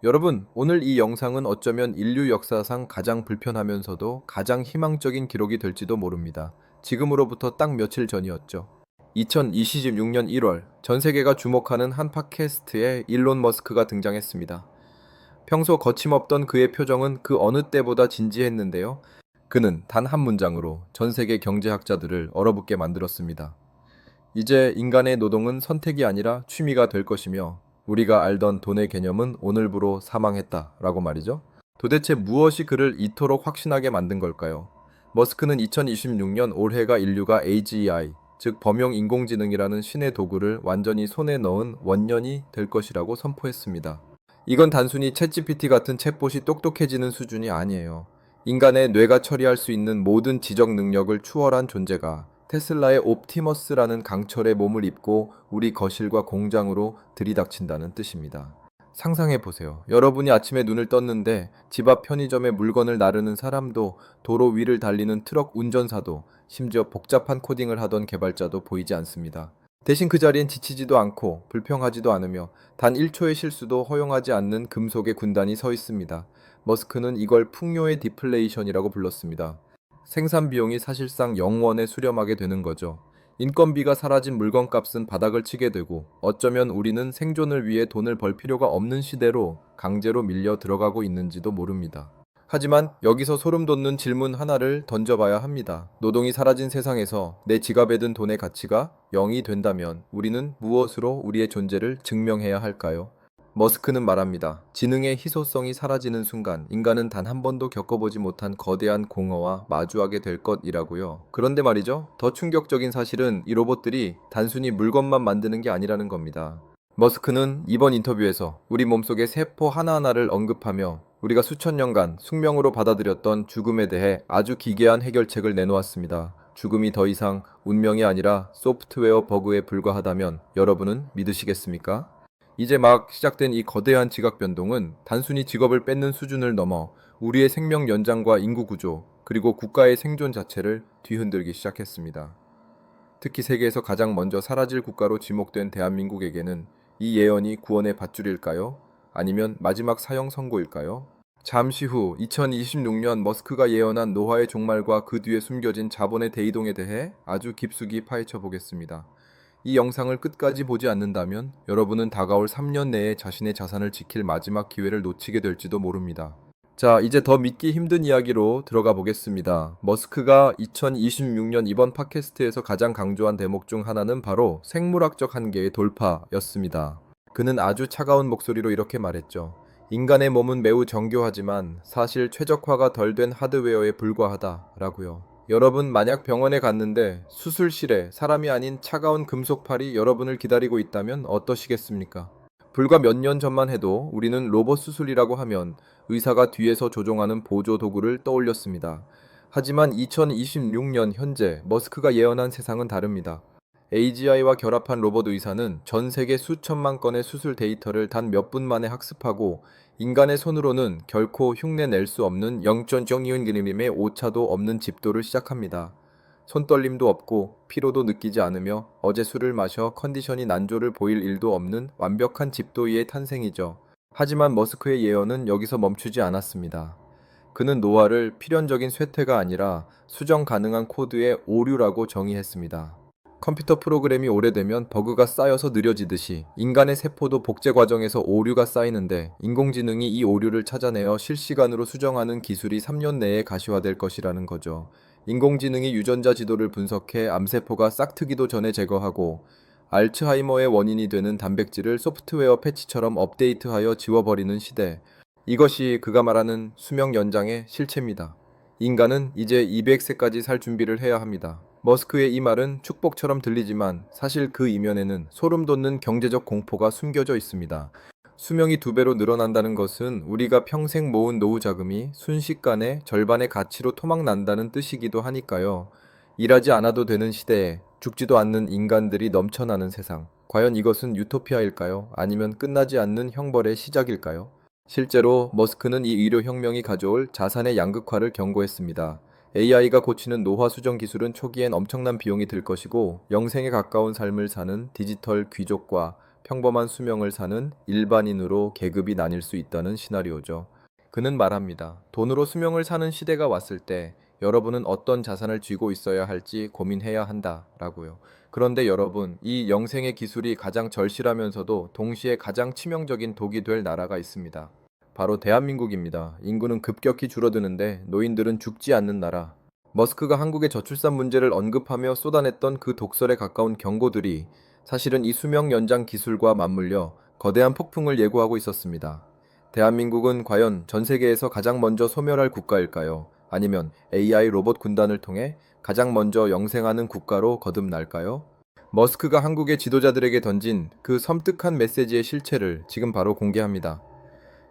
여러분, 오늘 이 영상은 어쩌면 인류 역사상 가장 불편하면서도 가장 희망적인 기록이 될지도 모릅니다. 지금으로부터 딱 며칠 전이었죠. 2026년 1월, 전 세계가 주목하는 한 팟캐스트에 일론 머스크가 등장했습니다. 평소 거침없던 그의 표정은 그 어느 때보다 진지했는데요. 그는 단 한 문장으로 전 세계 경제학자들을 얼어붙게 만들었습니다. 이제 인간의 노동은 선택이 아니라 취미가 될 것이며 우리가 알던 돈의 개념은 오늘부로 사망했다라고 말이죠. 도대체 무엇이 그를 이토록 확신하게 만든 걸까요? 머스크는 2026년 올해가 인류가 AGI, 즉 범용 인공지능이라는 신의 도구를 완전히 손에 넣은 원년이 될 것이라고 선포했습니다. 이건 단순히 챗GPT 같은 챗봇이 똑똑해지는 수준이 아니에요. 인간의 뇌가 처리할 수 있는 모든 지적 능력을 추월한 존재가 테슬라의 옵티머스라는 강철의 몸을 입고 우리 거실과 공장으로 들이닥친다는 뜻입니다. 상상해 보세요. 여러분이 아침에 눈을 떴는데 집 앞 편의점에 물건을 나르는 사람도, 도로 위를 달리는 트럭 운전사도, 심지어 복잡한 코딩을 하던 개발자도 보이지 않습니다. 대신 그 자리엔 지치지도 않고 불평하지도 않으며 단 1초의 실수도 허용하지 않는 금속의 군단이 서 있습니다. 머스크는 이걸 풍요의 디플레이션이라고 불렀습니다. 생산 비용이 사실상 0원에 수렴하게 되는 거죠. 인건비가 사라진 물건값은 바닥을 치게 되고 어쩌면 우리는 생존을 위해 돈을 벌 필요가 없는 시대로 강제로 밀려 들어가고 있는지도 모릅니다. 하지만 여기서 소름 돋는 질문 하나를 던져봐야 합니다. 노동이 사라진 세상에서 내 지갑에 든 돈의 가치가 0이 된다면 우리는 무엇으로 우리의 존재를 증명해야 할까요? 머스크는 말합니다. 지능의 희소성이 사라지는 순간 인간은 단 한 번도 겪어보지 못한 거대한 공허와 마주하게 될 것이라고요. 그런데 말이죠. 더 충격적인 사실은 이 로봇들이 단순히 물건만 만드는 게 아니라는 겁니다. 머스크는 이번 인터뷰에서 우리 몸속의 세포 하나하나를 언급하며 우리가 수천 년간 숙명으로 받아들였던 죽음에 대해 아주 기괴한 해결책을 내놓았습니다. 죽음이 더 이상 운명이 아니라 소프트웨어 버그에 불과하다면 여러분은 믿으시겠습니까? 이제 막 시작된 이 거대한 지각 변동은 단순히 직업을 뺏는 수준을 넘어 우리의 생명 연장과 인구 구조, 그리고 국가의 생존 자체를 뒤흔들기 시작했습니다. 특히 세계에서 가장 먼저 사라질 국가로 지목된 대한민국에게는 이 예언이 구원의 밧줄일까요? 아니면 마지막 사형 선고일까요? 잠시 후 2026년 머스크가 예언한 노화의 종말과 그 뒤에 숨겨진 자본의 대이동에 대해 아주 깊숙이 파헤쳐 보겠습니다. 이 영상을 끝까지 보지 않는다면 여러분은 다가올 3년 내에 자신의 자산을 지킬 마지막 기회를 놓치게 될지도 모릅니다. 자, 이제 더 믿기 힘든 이야기로 들어가 보겠습니다. 머스크가 2026년 이번 팟캐스트에서 가장 강조한 대목 중 하나는 바로 생물학적 한계의 돌파였습니다. 그는 아주 차가운 목소리로 이렇게 말했죠. 인간의 몸은 매우 정교하지만 사실 최적화가 덜 된 하드웨어에 불과하다라고요. 여러분 만약 병원에 갔는데 수술실에 사람이 아닌 차가운 금속팔이 여러분을 기다리고 있다면 어떠시겠습니까? 불과 몇 년 전만 해도 우리는 로봇 수술이라고 하면 의사가 뒤에서 조종하는 보조 도구를 떠올렸습니다. 하지만 2026년 현재 머스크가 예언한 세상은 다릅니다. AGI와 결합한 로봇 의사는 전 세계 수천만 건의 수술 데이터를 단 몇 분 만에 학습하고 인간의 손으로는 결코 흉내 낼 수 없는 0.001mm의 오차도 없는 집도를 시작합니다. 손떨림도 없고 피로도 느끼지 않으며 어제 술을 마셔 컨디션이 난조를 보일 일도 없는 완벽한 집도의의 탄생이죠. 하지만 머스크의 예언은 여기서 멈추지 않았습니다. 그는 노화를 필연적인 쇠퇴가 아니라 수정 가능한 코드의 오류라고 정의했습니다. 컴퓨터 프로그램이 오래되면 버그가 쌓여서 느려지듯이 인간의 세포도 복제 과정에서 오류가 쌓이는데 인공지능이 이 오류를 찾아내어 실시간으로 수정하는 기술이 3년 내에 가시화될 것이라는 거죠. 인공지능이 유전자 지도를 분석해 암세포가 싹트기도 전에 제거하고 알츠하이머의 원인이 되는 단백질을 소프트웨어 패치처럼 업데이트하여 지워버리는 시대. 이것이 그가 말하는 수명 연장의 실체입니다. 인간은 이제 200세까지 살 준비를 해야 합니다. 머스크의 이 말은 축복처럼 들리지만 사실 그 이면에는 소름 돋는 경제적 공포가 숨겨져 있습니다. 수명이 2배로 늘어난다는 것은 우리가 평생 모은 노후 자금이 순식간에 절반의 가치로 토막난다는 뜻이기도 하니까요. 일하지 않아도 되는 시대에 죽지도 않는 인간들이 넘쳐나는 세상. 과연 이것은 유토피아일까요? 아니면 끝나지 않는 형벌의 시작일까요? 실제로 머스크는 이 의료혁명이 가져올 자산의 양극화를 경고했습니다. AI가 고치는 노화 수정 기술은 초기엔 엄청난 비용이 들 것이고 영생에 가까운 삶을 사는 디지털 귀족과 평범한 수명을 사는 일반인으로 계급이 나뉠 수 있다는 시나리오죠. 그는 말합니다. 돈으로 수명을 사는 시대가 왔을 때 여러분은 어떤 자산을 쥐고 있어야 할지 고민해야 한다 라고요. 그런데 여러분, 이 영생의 기술이 가장 절실하면서도 동시에 가장 치명적인 독이 될 나라가 있습니다. 바로 대한민국입니다. 인구는 급격히 줄어드는데 노인들은 죽지 않는 나라. 머스크가 한국의 저출산 문제를 언급하며 쏟아냈던 그 독설에 가까운 경고들이 사실은 이 수명 연장 기술과 맞물려 거대한 폭풍을 예고하고 있었습니다. 대한민국은 과연 전 세계에서 가장 먼저 소멸할 국가일까요? 아니면 AI 로봇 군단을 통해 가장 먼저 영생하는 국가로 거듭날까요? 머스크가 한국의 지도자들에게 던진 그 섬뜩한 메시지의 실체를 지금 바로 공개합니다.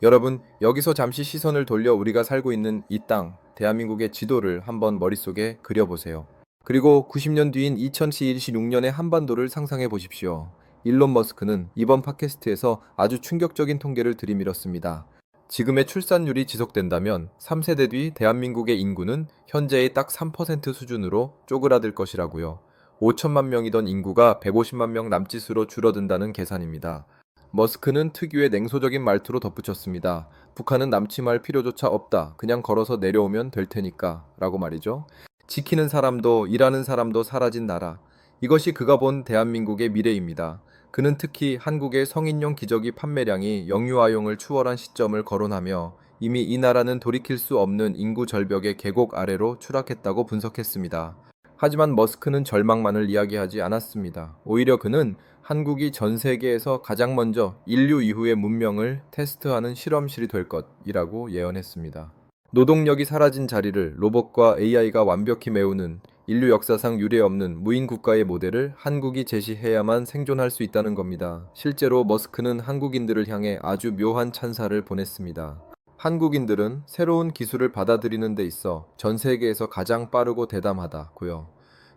여러분, 여기서 잠시 시선을 돌려 우리가 살고 있는 이 땅, 대한민국의 지도를 한번 머릿속에 그려보세요. 그리고 90년 뒤인 2026년의 한반도를 상상해 보십시오. 일론 머스크는 이번 팟캐스트에서 아주 충격적인 통계를 들이밀었습니다. 지금의 출산율이 지속된다면 3세대 뒤 대한민국의 인구는 현재의 딱 3% 수준으로 쪼그라들 것이라고요. 5천만 명이던 인구가 150만 명 남짓으로 줄어든다는 계산입니다. 머스크는 특유의 냉소적인 말투로 덧붙였습니다. 북한은 남침할 필요조차 없다. 그냥 걸어서 내려오면 될 테니까. 라고 말이죠. 지키는 사람도 일하는 사람도 사라진 나라. 이것이 그가 본 대한민국의 미래입니다. 그는 특히 한국의 성인용 기저귀 판매량이 영유아용을 추월한 시점을 거론하며 이미 이 나라는 돌이킬 수 없는 인구 절벽의 계곡 아래로 추락했다고 분석했습니다. 하지만 머스크는 절망만을 이야기하지 않았습니다. 오히려 그는 한국이 전 세계에서 가장 먼저 인류 이후의 문명을 테스트하는 실험실이 될 것이라고 예언했습니다. 노동력이 사라진 자리를 로봇과 AI가 완벽히 메우는 인류 역사상 유례없는 무인 국가의 모델을 한국이 제시해야만 생존할 수 있다는 겁니다. 실제로 머스크는 한국인들을 향해 아주 묘한 찬사를 보냈습니다. 한국인들은 새로운 기술을 받아들이는 데 있어 전 세계에서 가장 빠르고 대담하다고요.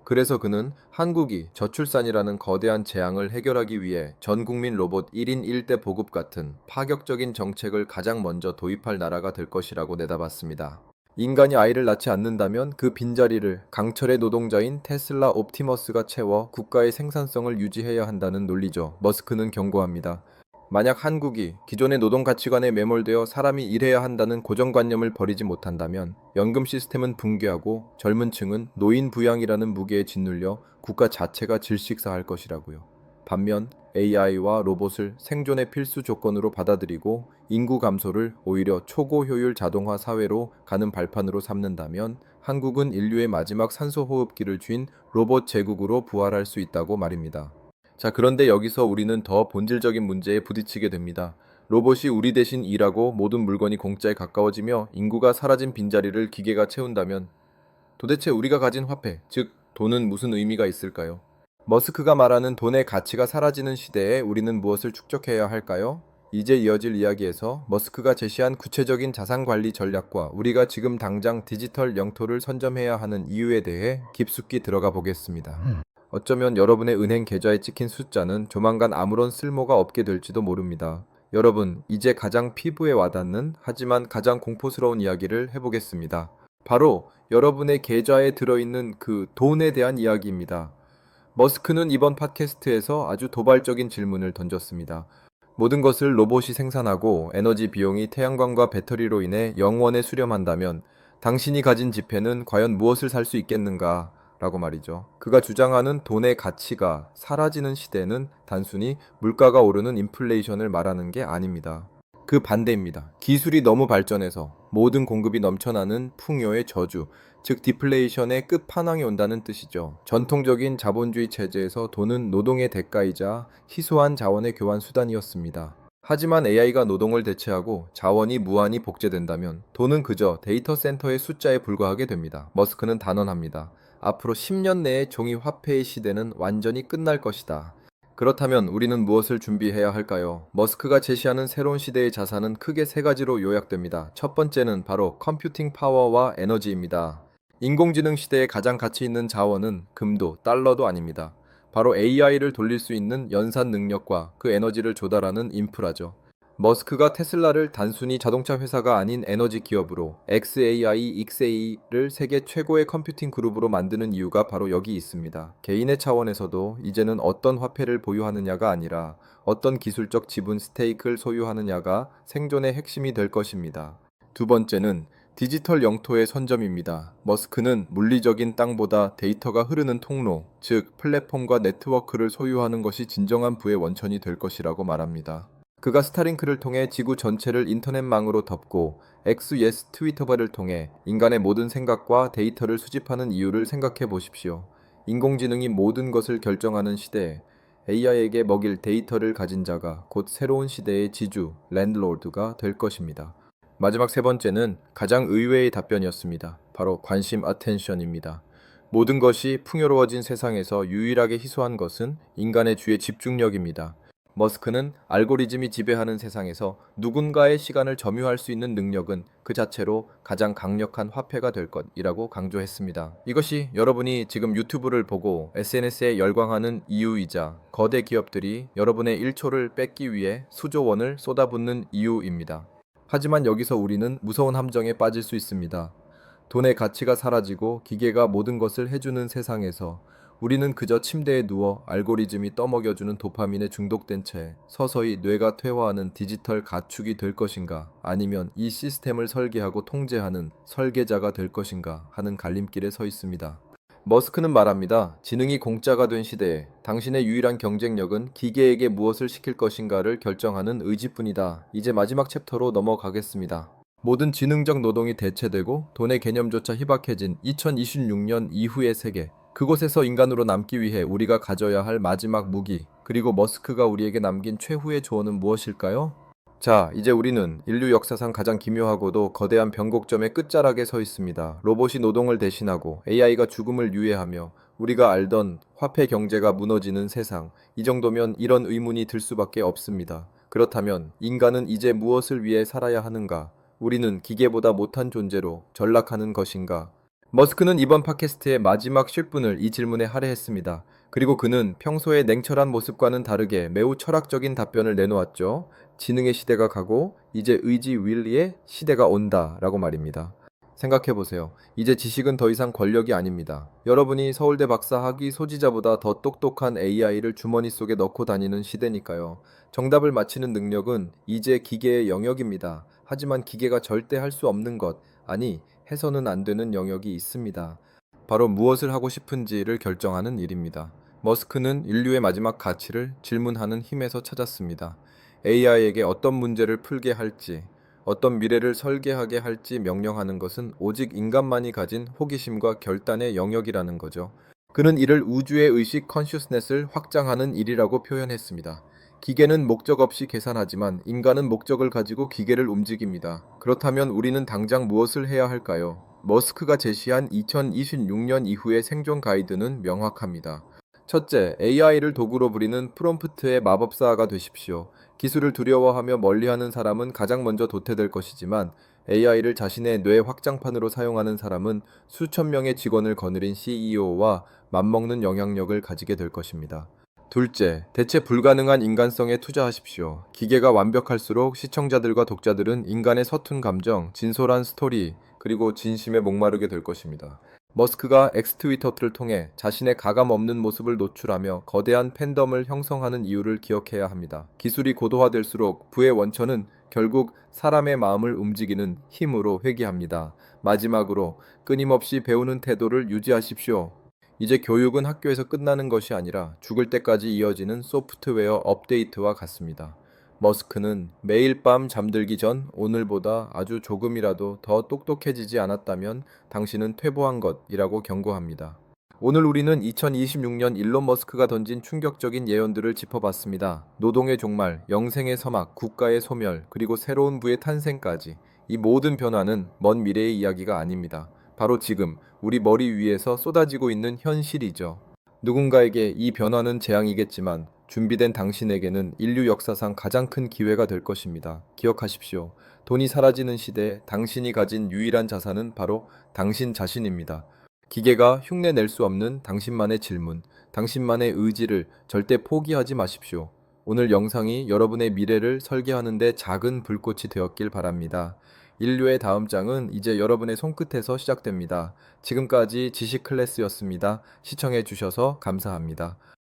그래서 그는 한국이 저출산이라는 거대한 재앙을 해결하기 위해 전 국민 로봇 1인 1대 보급 같은 파격적인 정책을 가장 먼저 도입할 나라가 될 것이라고 내다봤습니다. 인간이 아이를 낳지 않는다면 그 빈자리를 강철의 노동자인 테슬라 옵티머스가 채워 국가의 생산성을 유지해야 한다는 논리죠. 머스크는 경고합니다. 만약 한국이 기존의 노동 가치관에 매몰되어 사람이 일해야 한다는 고정관념을 버리지 못한다면 연금 시스템은 붕괴하고 젊은 층은 노인 부양이라는 무게에 짓눌려 국가 자체가 질식사할 것이라고요. 반면 AI와 로봇을 생존의 필수 조건으로 받아들이고 인구 감소를 오히려 초고 효율 자동화 사회로 가는 발판으로 삼는다면 한국은 인류의 마지막 산소 호흡기를 쥔 로봇 제국으로 부활할 수 있다고 말입니다. 자, 그런데 여기서 우리는 더 본질적인 문제에 부딪히게 됩니다. 로봇이 우리 대신 일하고 모든 물건이 공짜에 가까워지며 인구가 사라진 빈자리를 기계가 채운다면 도대체 우리가 가진 화폐, 즉 돈은 무슨 의미가 있을까요? 머스크가 말하는 돈의 가치가 사라지는 시대에 우리는 무엇을 축적해야 할까요? 이제 이어질 이야기에서 머스크가 제시한 구체적인 자산 관리 전략과 우리가 지금 당장 디지털 영토를 선점해야 하는 이유에 대해 깊숙이 들어가 보겠습니다. 어쩌면 여러분의 은행 계좌에 찍힌 숫자는 조만간 아무런 쓸모가 없게 될지도 모릅니다. 여러분, 이제 가장 피부에 와닿는 하지만 가장 공포스러운 이야기를 해보겠습니다. 바로 여러분의 계좌에 들어있는 그 돈에 대한 이야기입니다. 머스크는 이번 팟캐스트에서 아주 도발적인 질문을 던졌습니다. 모든 것을 로봇이 생산하고 에너지 비용이 태양광과 배터리로 인해 영원에 수렴한다면 당신이 가진 지폐는 과연 무엇을 살 수 있겠는가? 라고 말이죠. 그가 주장하는 돈의 가치가 사라지는 시대는 단순히 물가가 오르는 인플레이션을 말하는 게 아닙니다. 그 반대입니다. 기술이 너무 발전해서 모든 공급이 넘쳐나는 풍요의 저주, 즉 디플레이션의 끝판왕이 온다는 뜻이죠. 전통적인 자본주의 체제에서 돈은 노동의 대가이자 희소한 자원의 교환 수단이었습니다. 하지만 AI가 노동을 대체하고 자원이 무한히 복제된다면 돈은 그저 데이터 센터의 숫자에 불과하게 됩니다. 머스크는 단언합니다. 앞으로 10년 내에 종이 화폐의 시대는 완전히 끝날 것이다. 그렇다면 우리는 무엇을 준비해야 할까요? 머스크가 제시하는 새로운 시대의 자산은 크게 세 가지로 요약됩니다. 첫 번째는 바로 컴퓨팅 파워와 에너지입니다. 인공지능 시대에 가장 가치 있는 자원은 금도 달러도 아닙니다. 바로 AI를 돌릴 수 있는 연산 능력과 그 에너지를 조달하는 인프라죠. 머스크가 테슬라를 단순히 자동차 회사가 아닌 에너지 기업으로 XAI, XA를 세계 최고의 컴퓨팅 그룹으로 만드는 이유가 바로 여기 있습니다. 개인의 차원에서도 이제는 어떤 화폐를 보유하느냐가 아니라 어떤 기술적 지분 스테이크를 소유하느냐가 생존의 핵심이 될 것입니다. 두 번째는 디지털 영토의 선점입니다. 머스크는 물리적인 땅보다 데이터가 흐르는 통로, 즉 플랫폼과 네트워크를 소유하는 것이 진정한 부의 원천이 될 것이라고 말합니다. 그가 스타링크를 통해 지구 전체를 인터넷망으로 덮고 XYS 트위터발을 통해 인간의 모든 생각과 데이터를 수집하는 이유를 생각해 보십시오. 인공지능이 모든 것을 결정하는 시대에 AI에게 먹일 데이터를 가진 자가 곧 새로운 시대의 지주, 랜드로드가 될 것입니다. 마지막 세 번째는 가장 의외의 답변이었습니다. 바로 관심 어텐션입니다. 모든 것이 풍요로워진 세상에서 유일하게 희소한 것은 인간의 주의 집중력입니다. 머스크는 알고리즘이 지배하는 세상에서 누군가의 시간을 점유할 수 있는 능력은 그 자체로 가장 강력한 화폐가 될 것이라고 강조했습니다. 이것이 여러분이 지금 유튜브를 보고 SNS에 열광하는 이유이자 거대 기업들이 여러분의 1초를 뺏기 위해 수조 원을 쏟아붓는 이유입니다. 하지만 여기서 우리는 무서운 함정에 빠질 수 있습니다. 돈의 가치가 사라지고 기계가 모든 것을 해주는 세상에서 우리는 그저 침대에 누워 알고리즘이 떠먹여주는 도파민에 중독된 채 서서히 뇌가 퇴화하는 디지털 가축이 될 것인가, 아니면 이 시스템을 설계하고 통제하는 설계자가 될 것인가 하는 갈림길에 서 있습니다. 머스크는 말합니다. 지능이 공짜가 된 시대에 당신의 유일한 경쟁력은 기계에게 무엇을 시킬 것인가를 결정하는 의지뿐이다. 이제 마지막 챕터로 넘어가겠습니다. 모든 지능적 노동이 대체되고 돈의 개념조차 희박해진 2026년 이후의 세계. 그곳에서 인간으로 남기 위해 우리가 가져야 할 마지막 무기, 그리고 머스크가 우리에게 남긴 최후의 조언은 무엇일까요? 자, 이제 우리는 인류 역사상 가장 기묘하고도 거대한 변곡점의 끝자락에 서 있습니다. 로봇이 노동을 대신하고 AI가 죽음을 유예하며 우리가 알던 화폐 경제가 무너지는 세상. 이 정도면 이런 의문이 들 수밖에 없습니다. 그렇다면 인간은 이제 무엇을 위해 살아야 하는가? 우리는 기계보다 못한 존재로 전락하는 것인가? 머스크는 이번 팟캐스트의 마지막 10분을 이 질문에 할애했습니다. 그리고 그는 평소의 냉철한 모습과는 다르게 매우 철학적인 답변을 내놓았죠. 지능의 시대가 가고 이제 의지 윌리의 시대가 온다 라고 말입니다. 생각해보세요. 이제 지식은 더 이상 권력이 아닙니다. 여러분이 서울대 박사 학위 소지자보다 더 똑똑한 AI를 주머니 속에 넣고 다니는 시대니까요. 정답을 맞히는 능력은 이제 기계의 영역입니다. 하지만 기계가 절대 할 수 없는 것, 아니 해서는 안 되는 영역이 있습니다. 바로 무엇을 하고 싶은지를 결정하는 일입니다. 머스크는 인류의 마지막 가치를 질문하는 힘에서 찾았습니다. AI에게 어떤 문제를 풀게 할지, 어떤 미래를 설계하게 할지 명령하는 것은 오직 인간만이 가진 호기심과 결단의 영역이라는 거죠. 그는 이를 우주의 의식 컨슈스넷을 확장하는 일이라고 표현했습니다. 기계는 목적 없이 계산하지만 인간은 목적을 가지고 기계를 움직입니다. 그렇다면 우리는 당장 무엇을 해야 할까요? 머스크가 제시한 2026년 이후의 생존 가이드는 명확합니다. 첫째, AI를 도구로 부리는 프롬프트의 마법사가 되십시오. 기술을 두려워하며 멀리하는 사람은 가장 먼저 도태될 것이지만 AI를 자신의 뇌 확장판으로 사용하는 사람은 수천 명의 직원을 거느린 CEO와 맞먹는 영향력을 가지게 될 것입니다. 둘째, 대체 불가능한 인간성에 투자하십시오. 기계가 완벽할수록 시청자들과 독자들은 인간의 서툰 감정, 진솔한 스토리, 그리고 진심에 목마르게 될 것입니다. 머스크가 엑스트위터를 통해 자신의 가감 없는 모습을 노출하며 거대한 팬덤을 형성하는 이유를 기억해야 합니다. 기술이 고도화될수록 부의 원천은 결국 사람의 마음을 움직이는 힘으로 회귀합니다. 마지막으로 끊임없이 배우는 태도를 유지하십시오. 이제 교육은 학교에서 끝나는 것이 아니라 죽을 때까지 이어지는 소프트웨어 업데이트와 같습니다. 머스크는 매일 밤 잠들기 전 오늘보다 아주 조금이라도 더 똑똑해지지 않았다면 당신은 퇴보한 것이라고 경고합니다. 오늘 우리는 2026년 일론 머스크가 던진 충격적인 예언들을 짚어봤습니다. 노동의 종말, 영생의 서막, 국가의 소멸, 그리고 새로운 부의 탄생까지. 이 모든 변화는 먼 미래의 이야기가 아닙니다. 바로 지금 우리 머리 위에서 쏟아지고 있는 현실이죠. 누군가에게 이 변화는 재앙이겠지만 준비된 당신에게는 인류 역사상 가장 큰 기회가 될 것입니다. 기억하십시오. 돈이 사라지는 시대에 당신이 가진 유일한 자산은 바로 당신 자신입니다. 기계가 흉내 낼 수 없는 당신만의 질문, 당신만의 의지를 절대 포기하지 마십시오. 오늘 영상이 여러분의 미래를 설계하는 데 작은 불꽃이 되었길 바랍니다. 인류의 다음 장은 이제 여러분의 손끝에서 시작됩니다. 지금까지 지식 클래스였습니다. 시청해 주셔서 감사합니다.